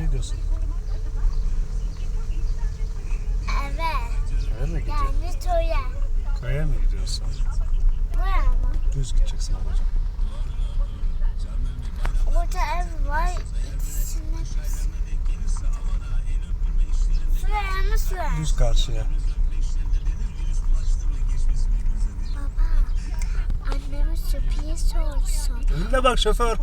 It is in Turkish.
gidiyorsun? Evet. Köye mi gidiyorsun? Yani köye. Köye mi gidiyorsun? Buraya mı? Düz gideceksin babacığım. Orada ev var. İkisini. Şuraya mı şuraya? Düz karşıya. Baba. Anneme sürpriz olsun. Önüne bak şoför.